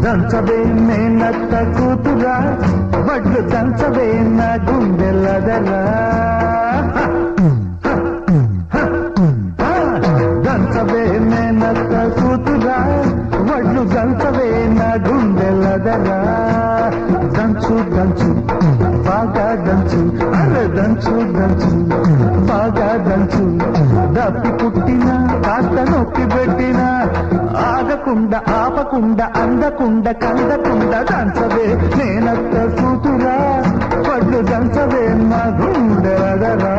దంచవే మేనత్త కూతురా వడ్లు దంచవే నా గుండెలదరా దంచవే మేనత్త కూతురా వడ్లు దంచవే నా గుండెలదరా దంచు దంచు బాగా దంచు అరే దంచు దంచు బాగా దంచు దప్పి పుట్టిన కాస్త నొక్కి పెట్టిన ఆగకుండా ఆపకుండా అందకుండా కందకుండా దంచవే నేనత్త కూతురా పళ్ళు దంచవే నా గుండెలదరా